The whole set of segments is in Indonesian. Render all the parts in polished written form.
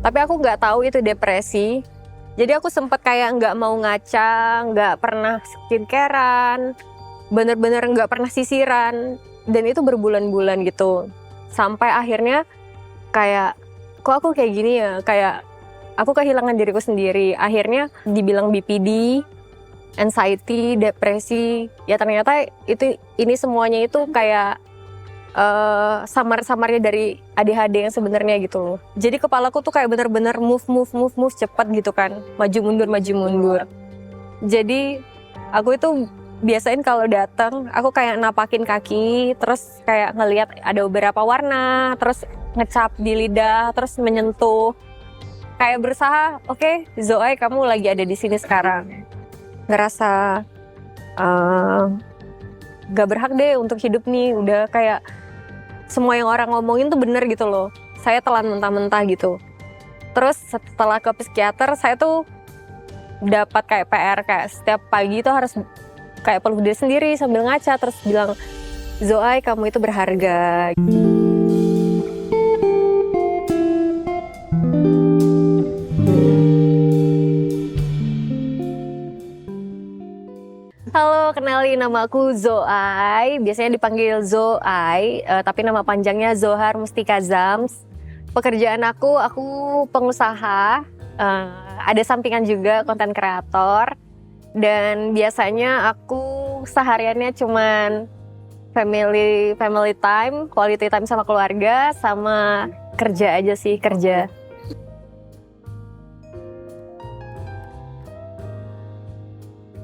Tapi aku nggak tahu itu depresi. Jadi aku sempet kayak nggak mau ngaca, nggak pernah skincarean, bener-bener nggak pernah sisiran. Dan itu berbulan-bulan gitu. Sampai akhirnya kayak, kok aku kayak gini ya? Kayak aku kehilangan diriku sendiri. Akhirnya dibilang BPD, anxiety, depresi. Ya ternyata ini semuanya itu kayak samar-samarnya dari ADHD yang sebenarnya gitu loh. Jadi kepalaku tuh kayak bener-bener move cepat gitu kan, maju mundur. Jadi aku itu biasain kalau datang aku kayak napakin kaki, terus kayak ngelihat ada beberapa warna, terus ngecap di lidah, terus menyentuh, kayak berusaha, oke, Zoe kamu lagi ada di sini sekarang. Ngerasa gak berhak deh untuk hidup nih, udah kayak semua yang orang ngomongin tuh bener gitu loh. Saya telan mentah-mentah gitu. Terus setelah ke psikiater, saya tuh dapat kayak PR, kayak setiap pagi tuh harus kayak peluk diri sendiri sambil ngaca, terus bilang, Zoe kamu itu berharga. Halo, kenalin, nama aku Zoai, biasanya dipanggil Zoai, tapi nama panjangnya Zohar Mustika Zams. Pekerjaan aku pengusaha, ada sampingan juga konten kreator, dan biasanya aku sehariannya cuman family time, quality time sama keluarga, sama kerja aja sih, kerja.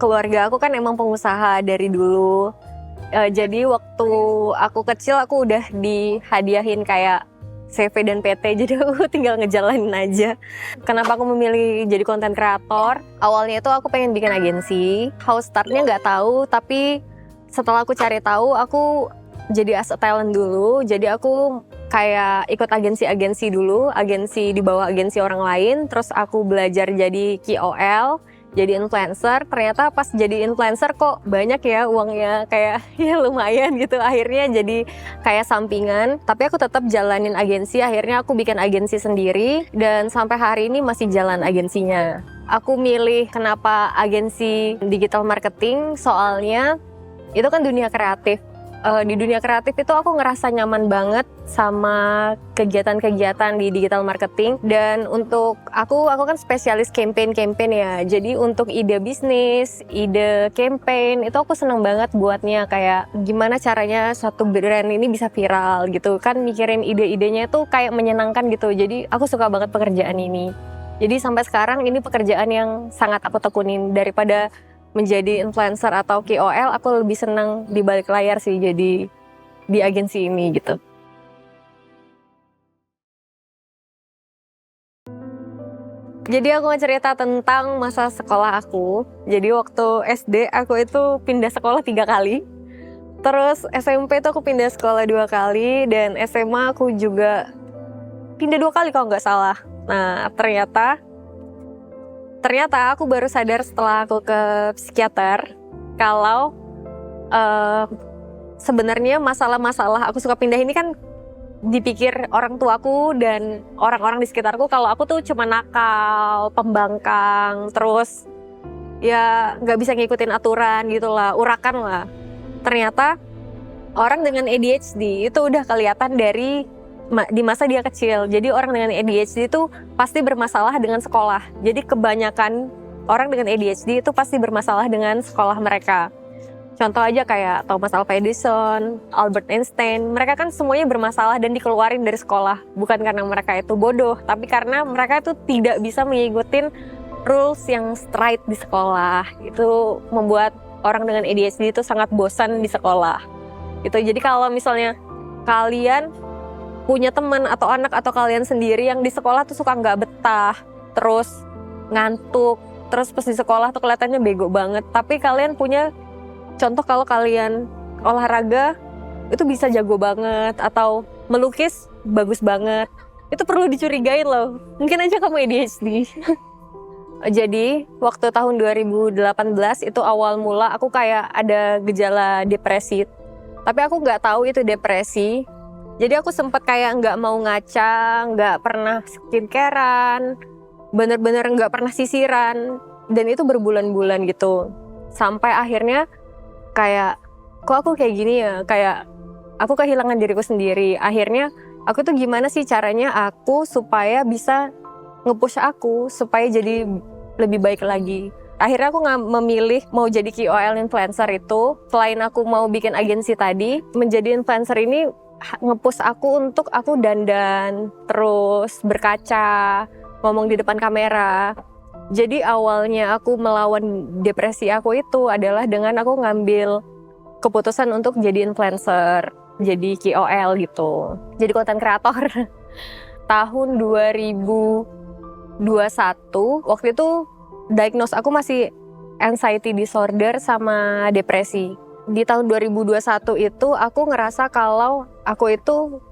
Keluarga aku kan emang pengusaha dari dulu. Jadi waktu aku kecil aku udah dihadiahin kayak CV dan PT, jadi aku tinggal ngejalanin aja. Kenapa aku memilih jadi konten kreator? Awalnya itu aku pengen bikin agensi. How startnya nggak tahu, tapi setelah aku cari tahu, aku jadi as a talent dulu. Jadi aku kayak ikut agensi dulu, agensi di bawah agensi orang lain. Terus aku belajar jadi KOL, jadi influencer. Ternyata pas jadi influencer kok banyak ya uangnya, kayak ya lumayan gitu. Akhirnya jadi kayak sampingan, tapi aku tetap jalanin agensi. Akhirnya aku bikin agensi sendiri dan sampai hari ini masih jalan agensinya. Aku milih kenapa agensi digital marketing, soalnya itu kan dunia kreatif. Di dunia kreatif itu aku ngerasa nyaman banget sama kegiatan-kegiatan di digital marketing. Dan untuk aku kan spesialis campaign ya. Jadi untuk ide bisnis, ide campaign itu aku seneng banget buatnya. Kayak gimana caranya satu brand ini bisa viral gitu kan, mikirin ide-idenya itu kayak menyenangkan gitu. Jadi aku suka banget pekerjaan ini. Jadi sampai sekarang ini pekerjaan yang sangat aku tekunin. Daripada menjadi influencer atau KOL, aku lebih senang di balik layar sih, jadi di agensi ini gitu. Jadi aku mau cerita tentang masa sekolah aku. Jadi waktu SD aku itu pindah sekolah 3 kali. Terus SMP itu aku pindah sekolah 2 kali, dan SMA aku juga pindah 2 kali kalau nggak salah. Nah ternyata aku baru sadar setelah aku ke psikiater kalau sebenarnya masalah-masalah aku suka pindah ini kan dipikir orang tuaku dan orang-orang di sekitarku kalau aku tuh cuma nakal, pembangkang, terus ya nggak bisa ngikutin aturan gitu lah, urakan lah. Ternyata orang dengan ADHD itu udah kelihatan dari di masa dia kecil. Jadi orang dengan ADHD itu pasti bermasalah dengan sekolah. Jadi kebanyakan orang dengan ADHD itu pasti bermasalah dengan sekolah mereka. Contoh aja kayak Thomas Alva Edison, Albert Einstein. Mereka kan semuanya bermasalah dan dikeluarin dari sekolah. Bukan karena mereka itu bodoh, tapi karena mereka itu tidak bisa mengikuti rules yang straight di sekolah. Itu membuat orang dengan ADHD itu sangat bosan di sekolah. Gitu. Jadi kalau misalnya kalian punya teman atau anak atau kalian sendiri yang di sekolah tuh suka nggak betah, terus ngantuk, terus pas di sekolah tuh kelihatannya bego banget, tapi kalian punya contoh kalau kalian olahraga itu bisa jago banget, atau melukis bagus banget, itu perlu dicurigain loh, mungkin aja kamu ADHD. Jadi waktu tahun 2018 itu awal mula aku kayak ada gejala depresi, tapi aku nggak tahu itu depresi. Jadi aku sempet kayak nggak mau ngaca, nggak pernah skincarean, bener-bener nggak pernah sisiran, dan itu berbulan-bulan gitu. Sampai akhirnya kayak, kok aku kayak gini ya, kayak aku kehilangan diriku sendiri. Akhirnya aku tuh gimana sih caranya aku supaya bisa nge-push aku supaya jadi lebih baik lagi. Akhirnya aku memilih mau jadi KOL influencer itu. Selain aku mau bikin agensi tadi, menjadi influencer ini nge-push aku untuk aku dandan, terus berkaca, ngomong di depan kamera. Jadi awalnya aku melawan depresi aku itu adalah dengan aku ngambil keputusan untuk jadi influencer, jadi KOL gitu. Jadi content creator. Tahun 2021, waktu itu diagnose aku masih anxiety disorder sama depresi. Di tahun 2021 itu aku ngerasa kalau aku itu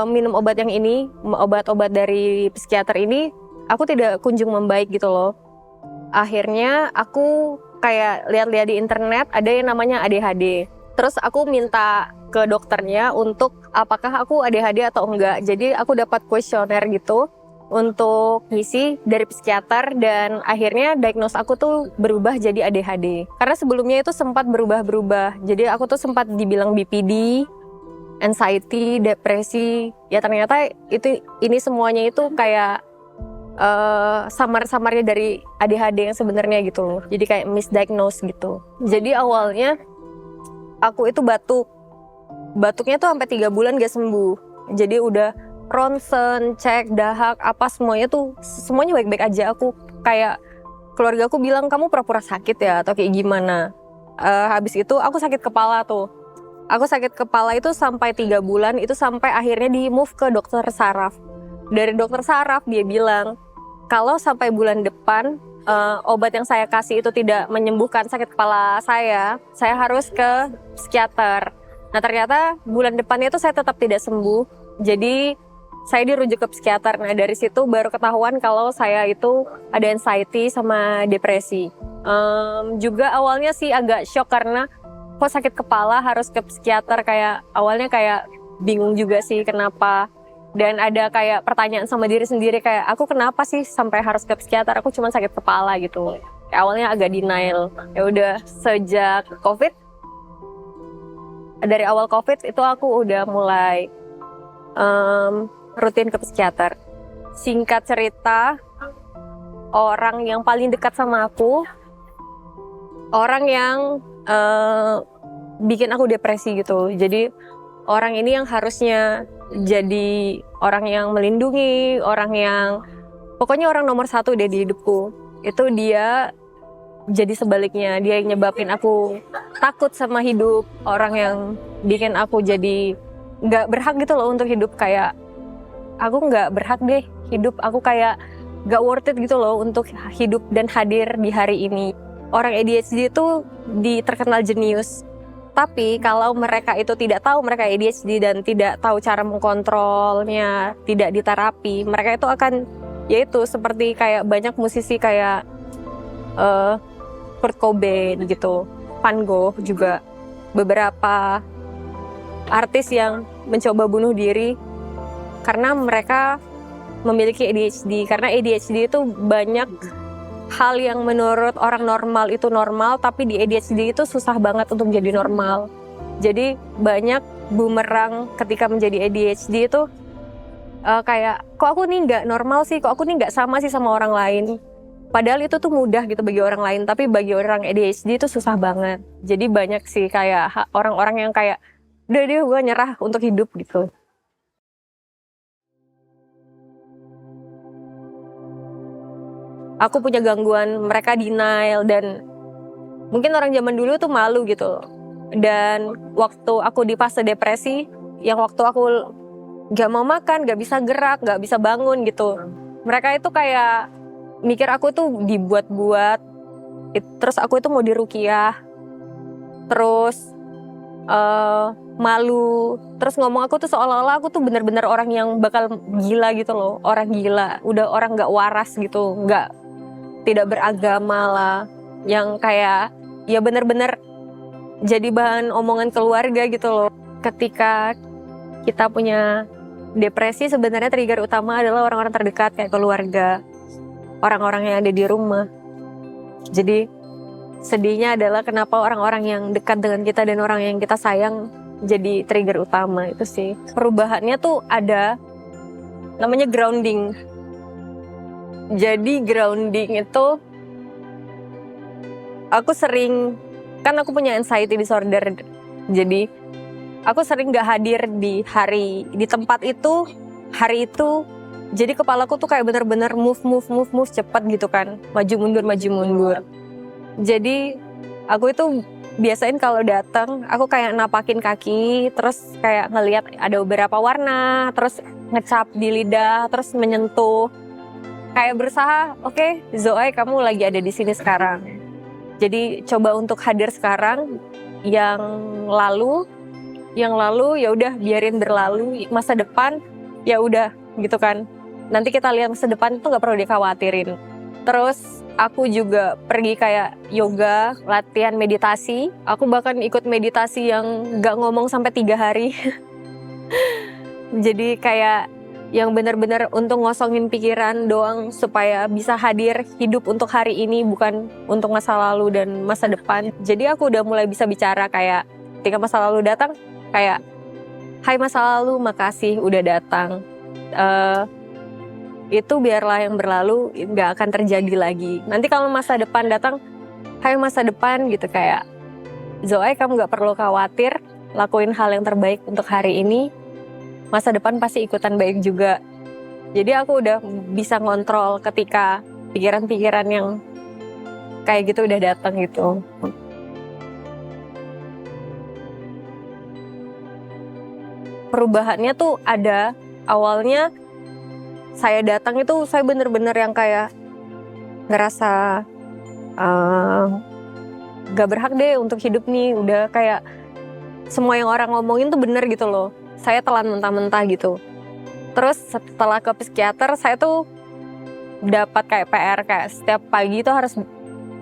minum obat yang ini, obat-obat dari psikiater ini, aku tidak kunjung membaik gitu loh. Akhirnya aku kayak lihat-lihat di internet ada yang namanya ADHD. Terus aku minta ke dokternya untuk apakah aku ADHD atau enggak. Jadi aku dapat kuesioner gitu untuk ngisi dari psikiater, dan akhirnya diagnose aku tuh berubah jadi ADHD. Karena sebelumnya itu sempat berubah-berubah. Jadi aku tuh sempat dibilang BPD, anxiety, depresi. Ya ternyata ini semuanya itu kayak samar-samarnya dari ADHD yang sebenarnya gitu loh. Jadi kayak misdiagnose gitu. Jadi awalnya aku itu batuknya tuh sampai 3 bulan gak sembuh. Jadi udah ronsen, cek, dahak, apa semuanya baik-baik aja. Aku kayak keluarga aku bilang kamu pura-pura sakit ya atau kayak gimana. Habis itu aku sakit kepala tuh. Aku sakit kepala itu sampai 3 bulan, itu sampai akhirnya di move ke dokter saraf. Dari dokter saraf dia bilang kalau sampai bulan depan obat yang saya kasih itu tidak menyembuhkan sakit kepala saya harus ke psikiater. Nah ternyata bulan depannya itu saya tetap tidak sembuh. Jadi saya dirujuk ke psikiater. Nah dari situ baru ketahuan kalau saya itu ada anxiety sama depresi. Juga awalnya sih agak shock karena kok sakit kepala harus ke psikiater, kayak awalnya kayak bingung juga sih kenapa. Dan ada kayak pertanyaan sama diri sendiri kayak aku kenapa sih sampai harus ke psikiater, aku cuma sakit kepala gitu. Kayak awalnya agak denial. Ya udah sejak COVID, dari awal COVID itu aku udah mulai rutin ke psikiater. Singkat cerita, orang yang paling dekat sama aku, orang yang bikin aku depresi gitu. Jadi orang ini yang harusnya jadi orang yang melindungi, orang yang pokoknya orang nomor 1 deh di hidupku. Itu dia jadi sebaliknya, dia yang nyebabin aku takut sama hidup, orang yang bikin aku jadi nggak berhak gitu loh untuk hidup. Kayak aku nggak berhak deh hidup, aku kayak nggak worth it gitu loh untuk hidup dan hadir di hari ini. Orang ADHD itu terkenal jenius, tapi kalau mereka itu tidak tahu mereka ADHD dan tidak tahu cara mengkontrolnya, tidak diterapi, mereka itu akan yaitu seperti kayak banyak musisi kayak Kurt Cobain gitu, Van Gogh juga, beberapa artis yang mencoba bunuh diri karena mereka memiliki ADHD. Karena ADHD itu banyak hal yang menurut orang normal itu normal, tapi di ADHD itu susah banget untuk menjadi normal. Jadi banyak bumerang ketika menjadi ADHD itu kayak kok aku nih nggak normal sih, kok aku nih nggak sama sih sama orang lain. Padahal itu tuh mudah gitu bagi orang lain, tapi bagi orang ADHD itu susah banget. Jadi banyak sih kayak orang-orang yang kayak udah deh gue nyerah untuk hidup gitu. Aku punya gangguan, mereka denial, dan mungkin orang zaman dulu tuh malu gitu. Dan waktu aku di fase depresi, yang waktu aku gak mau makan, gak bisa gerak, gak bisa bangun gitu, mereka itu kayak mikir aku tuh dibuat-buat, terus aku itu mau diruqyah, terus malu, terus ngomong aku tuh seolah-olah aku tuh bener-bener orang yang bakal gila gitu loh, orang gila, udah orang gak waras gitu, tidak beragama lah, yang kayak ya bener-bener jadi bahan omongan keluarga gitu loh. Ketika kita punya depresi, sebenarnya trigger utama adalah orang-orang terdekat kayak keluarga, orang-orang yang ada di rumah. Jadi sedihnya adalah kenapa orang-orang yang dekat dengan kita dan orang yang kita sayang jadi trigger utama. Itu sih perubahannya tuh ada namanya grounding. Jadi grounding itu aku sering, kan aku punya anxiety disorder, jadi aku sering gak hadir di tempat itu hari itu. Jadi kepalaku tuh kayak bener-bener move cepat gitu kan, maju mundur. Jadi aku itu biasain kalau datang aku kayak napakin kaki, terus kayak ngelihat ada beberapa warna, terus ngecap di lidah, terus menyentuh, kayak berusaha, oke, Zoe kamu lagi ada di sini sekarang. Jadi coba untuk hadir sekarang. Yang lalu ya udah biarin berlalu, masa depan ya udah gitu kan. Nanti kita lihat masa depan itu nggak perlu dikhawatirin. Terus aku juga pergi kayak yoga, latihan meditasi. Aku bahkan ikut meditasi yang nggak ngomong sampai 3 hari. Jadi kayak yang benar-benar untuk ngosongin pikiran doang supaya bisa hadir hidup untuk hari ini, bukan untuk masa lalu dan masa depan. Jadi aku udah mulai bisa bicara kayak ketika masa lalu datang kayak, hai masa lalu, makasih udah datang. Itu biarlah yang berlalu, nggak akan terjadi lagi. Nanti kalau masa depan datang, hai masa depan gitu, kayak Zoe kamu nggak perlu khawatir, lakuin hal yang terbaik untuk hari ini. Masa depan pasti ikutan baik juga. Jadi aku udah bisa ngontrol ketika pikiran-pikiran yang kayak gitu udah datang gitu. Perubahannya tuh ada, awalnya saya datang itu saya bener-bener yang kayak ngerasa gak berhak deh untuk hidup nih. Udah kayak semua yang orang ngomongin tuh bener gitu loh. Saya telan mentah-mentah gitu. Terus setelah ke psikiater, saya tuh dapat kayak PR, kayak setiap pagi tuh harus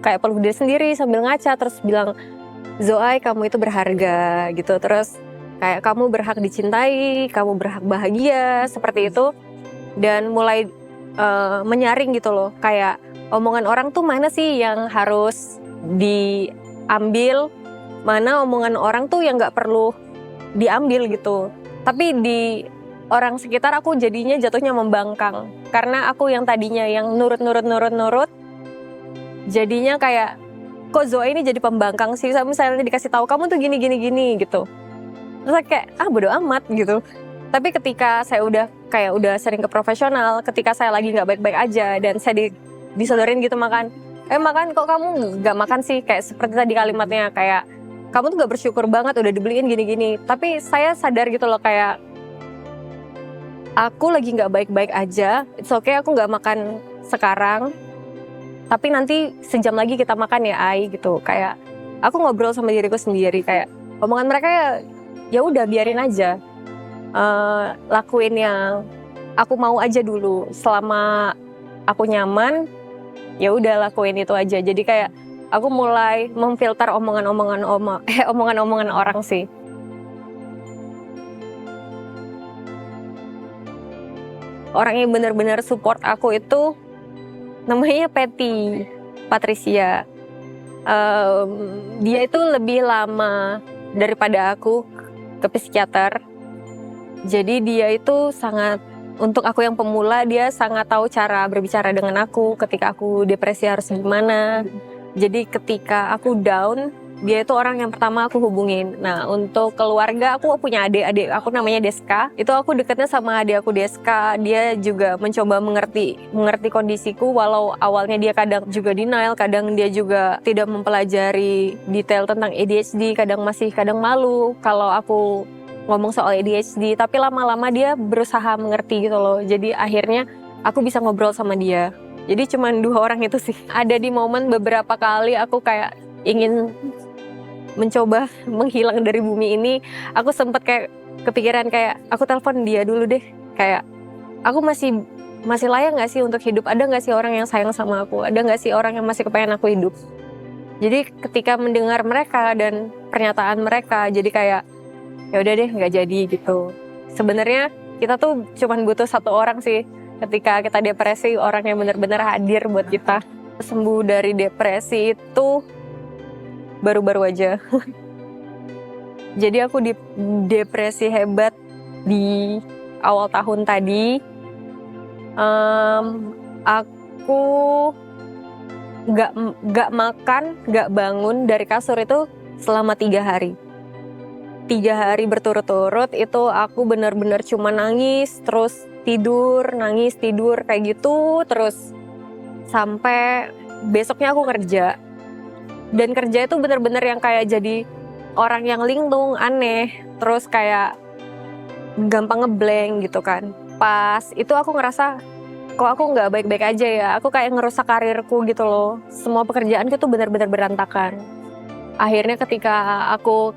kayak peluk diri sendiri sambil ngaca, terus bilang, Zoe kamu itu berharga gitu. Terus kayak kamu berhak dicintai, kamu berhak bahagia, seperti itu. Dan mulai menyaring gitu loh, kayak omongan orang tuh mana sih yang harus diambil, mana omongan orang tuh yang gak perlu diambil gitu. Tapi di orang sekitar aku jadinya jatuhnya membangkang, karena aku yang tadinya yang nurut, jadinya kayak kok Zoe ini jadi pembangkang sih. Misalnya dikasih tahu kamu tuh gini gitu, terus kayak bodo amat gitu. Tapi ketika saya udah sering ke profesional, ketika saya lagi nggak baik-baik aja dan saya disodorin gitu makan kok kamu nggak makan sih, kayak seperti tadi kalimatnya kayak kamu tuh nggak bersyukur banget udah dibeliin gini. Tapi saya sadar gitu loh, kayak aku lagi nggak baik-baik aja, it's okay aku nggak makan sekarang, tapi nanti sejam lagi kita makan ya Ai gitu. Kayak aku ngobrol sama diriku sendiri, kayak omongan mereka ya udah biarin aja. Lakuin yang aku mau aja dulu, selama aku nyaman ya udah lakuin itu aja. Jadi kayak aku mulai memfilter omongan-omongan orang sih. Orang yang benar-benar support aku itu namanya Patricia. Dia itu lebih lama daripada aku ke psikiater. Jadi dia itu sangat, untuk aku yang pemula, dia sangat tahu cara berbicara dengan aku ketika aku depresi harus gimana. Jadi ketika aku down, dia itu orang yang pertama aku hubungin. Nah untuk keluarga, aku punya adik aku namanya Deska. Itu aku deketnya sama adik aku Deska. Dia juga mencoba mengerti kondisiku, walau awalnya dia kadang juga denial, kadang dia juga tidak mempelajari detail tentang ADHD, kadang malu kalau aku ngomong soal ADHD, tapi lama-lama dia berusaha mengerti gitu loh. Jadi akhirnya aku bisa ngobrol sama dia. Jadi cuma 2 orang itu sih. Ada di momen beberapa kali aku kayak ingin mencoba menghilang dari bumi ini. Aku sempat kayak kepikiran kayak aku telepon dia dulu deh. Kayak aku masih layak gak sih untuk hidup? Ada gak sih orang yang sayang sama aku? Ada gak sih orang yang masih kepengen aku hidup? Jadi ketika mendengar mereka dan pernyataan mereka, jadi kayak ya udah deh nggak jadi gitu. Sebenarnya kita tuh cuman butuh satu orang sih ketika kita depresi, orang yang benar-benar hadir buat kita. Sembuh dari depresi itu baru-baru aja. Jadi aku di depresi hebat di awal tahun tadi. Aku nggak makan, nggak bangun dari kasur itu selama 3 hari. 3 hari berturut-turut itu aku benar-benar cuma nangis, terus tidur, nangis, tidur, kayak gitu terus. Sampai besoknya aku kerja. Dan kerja itu benar-benar yang kayak jadi orang yang linglung, aneh. Terus kayak gampang ngeblank gitu kan. Pas itu aku ngerasa, kok aku nggak baik-baik aja ya. Aku kayak ngerusak karirku gitu loh. Semua pekerjaanku tuh benar-benar berantakan. Akhirnya ketika aku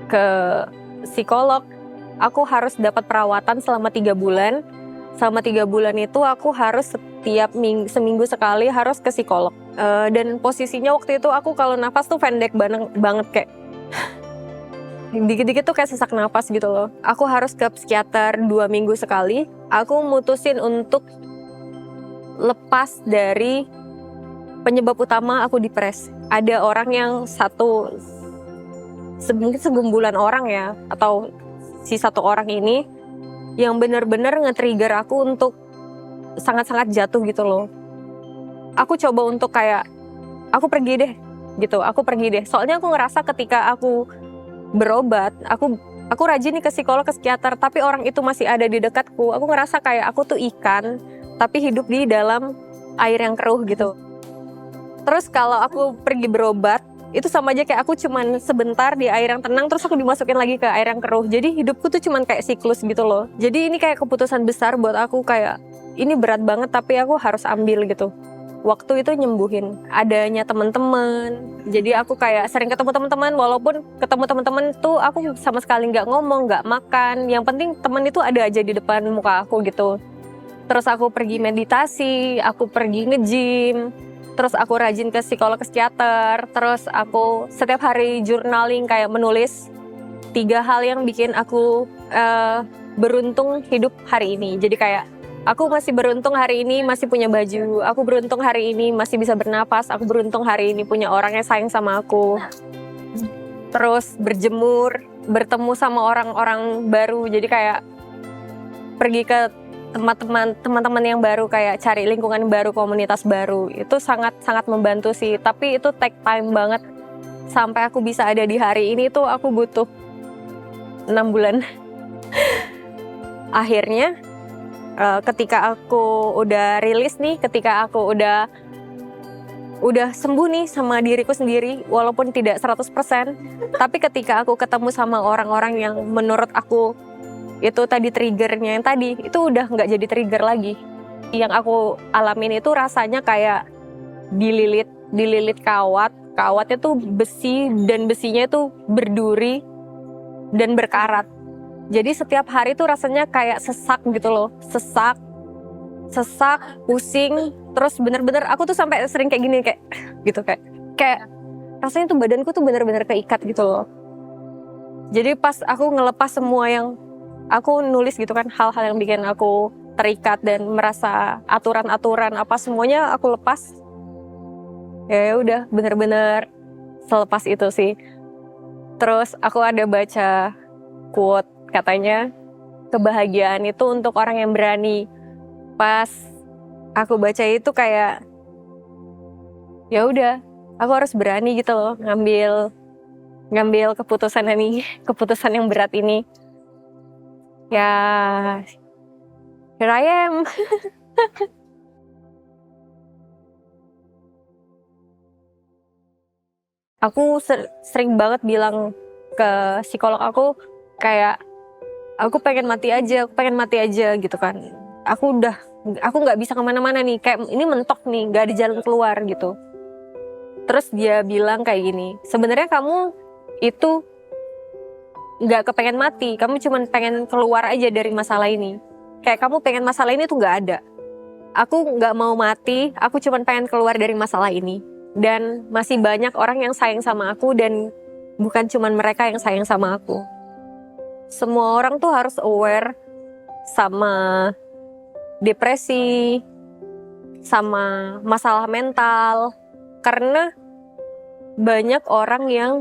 ke psikolog, aku harus dapat perawatan selama 3 bulan. Selama 3 bulan itu aku harus setiap seminggu sekali harus ke psikolog. Dan posisinya waktu itu aku kalau nafas tuh pendek banget kayak dikit-dikit tuh kayak sesak nafas gitu loh. Aku harus ke psikiater 2 minggu sekali. Aku mutusin untuk lepas dari penyebab utama aku depres. Ada orang yang mungkin segumpulan orang ya, atau si satu orang ini yang benar-benar nge-trigger aku untuk sangat-sangat jatuh gitu loh. Aku coba untuk kayak, aku pergi deh gitu, aku pergi deh. Soalnya aku ngerasa ketika aku berobat, aku rajin nih ke psikolog, ke psikiater, tapi orang itu masih ada di dekatku. Aku ngerasa kayak aku tuh ikan, tapi hidup di dalam air yang keruh gitu. Terus kalau aku pergi berobat, itu sama aja kayak aku cuman sebentar di air yang tenang, terus aku dimasukin lagi ke air yang keruh. Jadi hidupku tuh cuman kayak siklus gitu loh. Jadi ini kayak keputusan besar buat aku, kayak ini berat banget tapi aku harus ambil gitu. Waktu itu nyembuhin adanya teman-teman. Jadi aku kayak sering ketemu teman-teman, walaupun ketemu teman-teman tuh aku sama sekali nggak ngomong, nggak makan. Yang penting teman itu ada aja di depan muka aku gitu. Terus aku pergi meditasi, aku pergi nge-gym, terus aku rajin ke psikolog, ke psikiater. Terus aku setiap hari journaling, kayak menulis 3 hal yang bikin aku beruntung hidup hari ini. Jadi kayak aku masih beruntung hari ini masih punya baju, aku beruntung hari ini masih bisa bernapas, aku beruntung hari ini punya orang yang sayang sama aku. Terus berjemur, bertemu sama orang-orang baru, jadi kayak pergi ke teman-teman yang baru, kayak cari lingkungan baru, komunitas baru. Itu sangat-sangat membantu sih, tapi itu take time banget. Sampai aku bisa ada di hari ini tuh aku butuh 6 bulan. Akhirnya ketika aku udah rilis nih, ketika aku udah sembuh nih sama diriku sendiri, walaupun tidak 100%, tapi ketika aku ketemu sama orang-orang yang menurut aku itu tadi triggernya yang tadi, itu udah nggak jadi trigger lagi. Yang aku alamin itu rasanya kayak dililit kawatnya tuh besi, dan besinya itu berduri dan berkarat. Jadi setiap hari tuh rasanya kayak sesak gitu loh, sesak, pusing, terus bener-bener aku tuh sampai sering kayak gini, kayak gitu, kayak rasanya tuh badanku tuh bener-bener keikat gitu loh. Jadi pas aku ngelepas semua yang aku nulis gitu kan, hal-hal yang bikin aku terikat dan merasa aturan-aturan apa semuanya aku lepas. Ya udah bener-bener selepas itu sih. Terus aku ada baca quote, katanya kebahagiaan itu untuk orang yang berani. Pas aku baca itu kayak ya udah, aku harus berani gitu loh ngambil keputusan yang berat ini. Ya, here I am. Aku sering banget bilang ke psikolog aku kayak aku pengen mati aja gitu kan. Aku nggak bisa kemana-mana nih, kayak ini mentok nih, nggak ada jalan keluar gitu. Terus dia bilang kayak gini, sebenarnya kamu itu nggak kepengen mati, kamu cuma pengen keluar aja dari masalah ini. Kayak kamu pengen masalah ini tuh nggak ada. Aku nggak mau mati, aku cuma pengen keluar dari masalah ini. Dan masih banyak orang yang sayang sama aku, dan bukan cuma mereka yang sayang sama aku. semua orang tuh harus aware sama depresi, sama masalah mental, karena banyak orang yang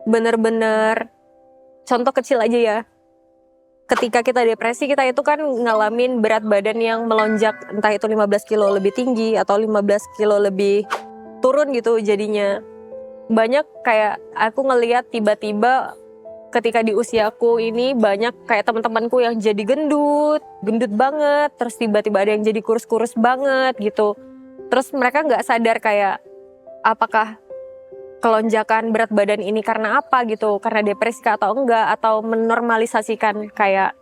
bener-bener, contoh kecil aja ya, ketika kita depresi, kita itu kan ngalamin berat badan yang melonjak, entah itu 15 kilo lebih tinggi atau 15 kilo lebih turun gitu jadinya. Banyak kayak aku ngelihat tiba-tiba ketika di usiaku ini banyak kayak teman-temanku yang jadi gendut banget, terus tiba-tiba ada yang jadi kurus-kurus banget gitu. Terus mereka nggak sadar kayak apakah kelonjakan berat badan ini karena apa gitu, karena depresi atau enggak, atau menormalisasikan kayak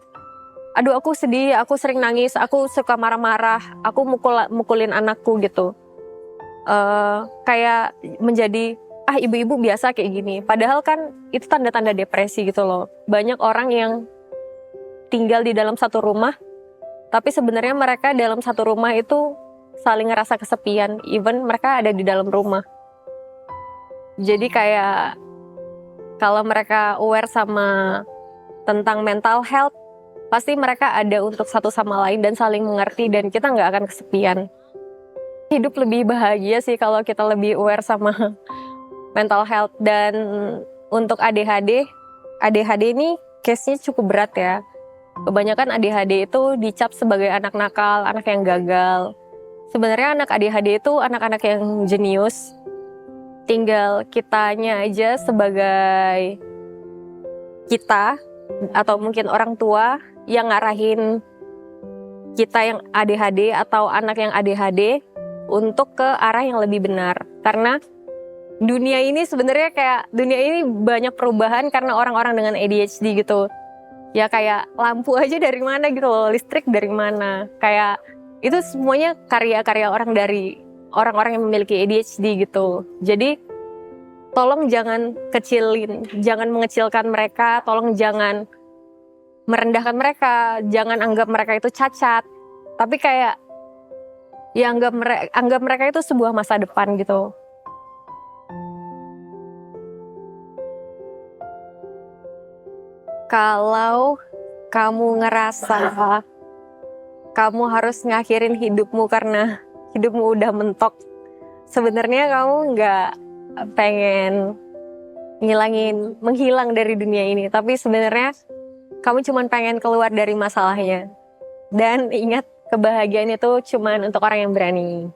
aduh aku sedih, aku sering nangis, aku suka marah-marah, aku mukulin anakku gitu. Kayak menjadi ibu-ibu biasa kayak gini, padahal kan itu tanda-tanda depresi gitu loh. Banyak orang yang tinggal di dalam satu rumah tapi sebenarnya mereka dalam satu rumah itu saling ngerasa kesepian, even mereka ada di dalam rumah. Jadi kayak kalau mereka aware sama tentang mental health, pasti mereka ada untuk satu sama lain dan saling mengerti, dan kita nggak akan kesepian. Hidup lebih bahagia sih kalau kita lebih aware sama mental health. Dan untuk ADHD ini case-nya cukup berat ya. Kebanyakan ADHD itu dicap sebagai anak nakal, anak yang gagal. Sebenarnya anak ADHD itu anak-anak yang jenius. Tinggal kitanya aja sebagai kita atau mungkin orang tua yang ngarahin kita yang ADHD atau anak yang ADHD untuk ke arah yang lebih benar. Karena dunia ini sebenarnya banyak perubahan karena orang-orang dengan ADHD gitu. Ya kayak lampu aja dari mana gitu loh, listrik dari mana. Kayak itu semuanya karya-karya orang-orang yang memiliki ADHD gitu. Jadi tolong jangan mengecilkan mereka, tolong jangan merendahkan mereka, jangan anggap mereka itu cacat. Tapi kayak ya anggap mereka itu sebuah masa depan gitu. Kalau kamu ngerasa kamu harus ngakhirin hidupmu karena hidupmu udah mentok, sebenarnya kamu nggak pengen menghilang dari dunia ini, tapi sebenarnya kamu cuma pengen keluar dari masalahnya. Dan ingat, kebahagiaan itu cuma untuk orang yang berani.